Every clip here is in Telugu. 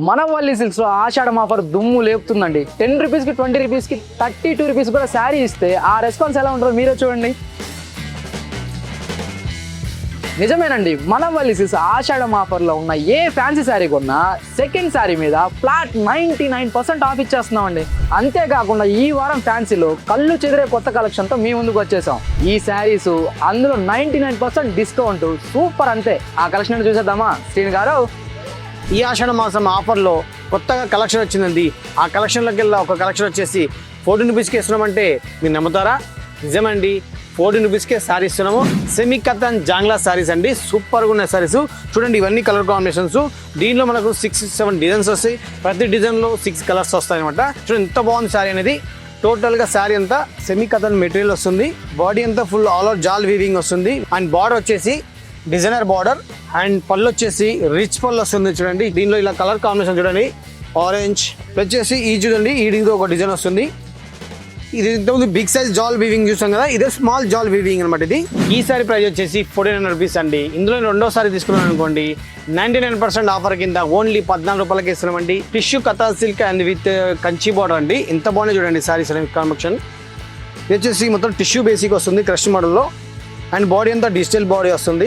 మన వల్లి సిల్క్స్ లో ఆషాఢం ఆఫర్ దుమ్ము లేపుతుందండి. 10 రూపీస్కి 20 రూపీస్కి 32 రూపీస్ కూడా శారీ ఇస్తే ఆ రెస్పాన్స్ ఎలా ఉంటుందో మీరే చూడండి. నిజమేనండి, మన వల్లి సిల్క్స్ ఆషాఢం ఆఫర్లో ఉన్న ఏ ఫ్యాన్సీ శారీ కొన్నా సెకండ్ శారీ మీద ఫ్లాట్ 99% ఆఫ్ ఇచ్చేస్తున్నామండి. అంతేకాకుండా ఈ వారం ఫ్యాన్సీలో కళ్ళు చెదిరే కొత్త కలెక్షన్తో మీ ముందుకు వచ్చేసాం. ఈ శారీస్ అందులో 99% డిస్కౌంట్ సూపర్. అంతే ఆ కలెక్షన్ చూసేద్దామా శ్రీని గారు? ఈ ఆషాఢ మాసం ఆఫర్లో కొత్తగా కలెక్షన్ వచ్చిందండి. ఆ కలెక్షన్లోకి వెళ్ళి ఒక కలెక్షన్ వచ్చేసి 14 రూపీస్కి ఇస్తున్నామంటే మీరు నమ్ముతారా? నిజమండి, 14 రూపీస్కే శారీ ఇస్తున్నాము. సెమీ కథన్ జాంగ్లా శారీస్ అండి, సూపర్గా ఉన్న శారీస్. చూడండి, ఇవన్నీ కలర్ కాంబినేషన్స్. దీనిలో మనకు 6-7 డిజైన్స్ వస్తాయి. ప్రతి డిజైన్లో 6 కలర్స్ వస్తాయి అనమాట. చూడండి ఎంత బాగుంది శారీ అనేది. టోటల్గా శారీ అంతా సెమీ కథన్ మెటీరియల్ వస్తుంది. బాడీ అంతా ఫుల్ ఆల్ ఓవర్ జాల్ వీవింగ్ వస్తుంది. అండ్ బార్డర్ వచ్చేసి డిజైనర్ బార్డర్. అండ్ పళ్ళు వచ్చేసి రిచ్ పళ్ళు వస్తుంది. చూడండి, దీనిలో ఇలా కలర్ కాంబినేషన్ చూడండి, ఆరెంజ్ వచ్చేసి ఈ చూడండి, ఈ ఒక డిజైన్ వస్తుంది. ఇది ఇంతకుముందు బిగ్ సైజ్ జాల్ వీవింగ్ చూసాం కదా, ఇదే స్మాల్ జాల్ వీవింగ్ అనమాట. ఇది ఈ సారీ ప్రైస్ వచ్చేసి 1400 రూపీస్ అండి. ఇందులో రెండోసారి తీసుకున్నాను అనుకోండి 99% ఆఫర్ కింద ఓన్లీ 14 రూపాయలకి ఇస్తున్నామండి. టిష్యూ కథా silk and with Kanchi border అండి. ఎంత బాగున్నాయి చూడండి సారీస్ అనేవి కాంబినేషన్. ఇది వచ్చేసి మొత్తం టిష్యూ బేసిక్ వస్తుంది క్రష్ మోడల్లో. అండ్ బాడీ అంతా డిజిటల్ బాడీ వస్తుంది.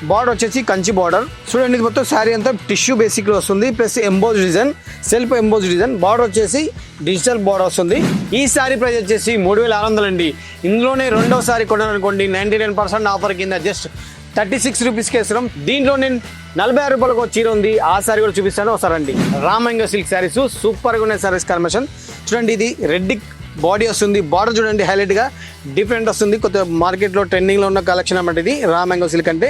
బార్డర్ వచ్చేసి కంచి బార్డర్. చూడండి, ఇది మొత్తం శారీ అంతా టిష్యూ బేసిక్లో వస్తుంది. Plus emboss design, self emboss design. Border వచ్చేసి డిజిటల్ బార్డర్ వస్తుంది. ఈ శారీ ప్రైస్ వచ్చేసి 3600 అండి. ఇందులోనే రెండోసారి కొనాలనుకోండి 99% ఆఫర్ కింద జస్ట్ 36 రూపీస్కి ఇస్తున్నాం. దీంట్లో నేను 46 రూపాయలకు చీర ఉంది, ఆ శారీ కూడా చూపిస్తాను ఒకసారి అండి. రామంగ సిల్క్ శారీస్ సూపర్గా ఉన్నాయి శారీస్ కాంబినేషన్. చూడండి, ఇది రెడ్ బాడీ వస్తుంది. బార్డర్ చూడండి హైలైట్ గా డిఫరెంట్ వస్తుంది. కొత్త మార్కెట్లో ట్రెండింగ్ లో ఉన్న కలెక్షన్ అన్నమాట ఇది. రా మ్యాంగో సిల్క్ అంటే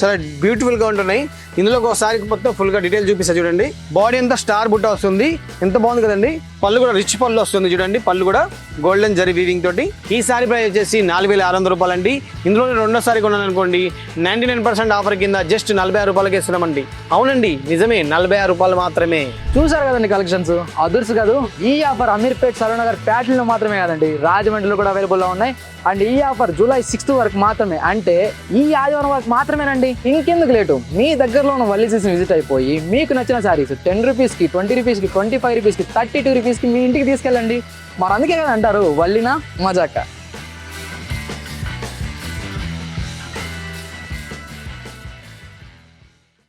చాలా బ్యూటిఫుల్ గా ఉంటున్నాయి. ఇందులో ఒకసారి మొత్తం ఫుల్ గా డీటెయిల్ చూపిస్తా చూడండి. బాడీ అంతా స్టార్ బుట్ట వస్తుంది, ఎంత బాగుంది కదండి. పళ్ళు కూడా రిచ్ పళ్ళు వస్తుంది చూడండి, పళ్ళు కూడా గోల్డెన్ జరీ వీవింగ్ తోటి. ఈ సారీ ప్రైస్ వచ్చేసి 4600 రూపాయలు అండి. ఇందులో రెండోసారి కొనాలనుకోండి 99% ఆఫర్ కింద జస్ట్ 46 రూపాయలకి ఇస్తున్నామండి. అవునండి, నిజమే, 46 రూపాయలు మాత్రమే. చూసారు కదండి కలెక్షన్స్, అదుర్స్ కాదు. ఈ ఆఫర్ అమీర్పేట్ సరూనగర్ ప్యాటర్న్లో మాత్రమే కాదండి, రాజమండ్రిలో కూడా అవైలబుల్లో ఉన్నాయి. అండ్ ఈ ఆఫర్ జూలై 6th వరకు మాత్రమే, అంటే ఈ ఆదివారం వరకు మాత్రమేనండి. ఇంకెందుకు లేటు, మీ దగ్గరలో ఉన్న వల్లి సిల్క్స్ విజిట్ అయిపోయి మీకు నచ్చిన శారీస్ 10 రూపీస్కి 20 రూపీస్కి 25 రూపీస్కి 32 రూపీస్కి మీ ఇంటికి తీసుకెళ్ళండి. మరి అందుకే కదా అంటారు వల్లినా మజాక.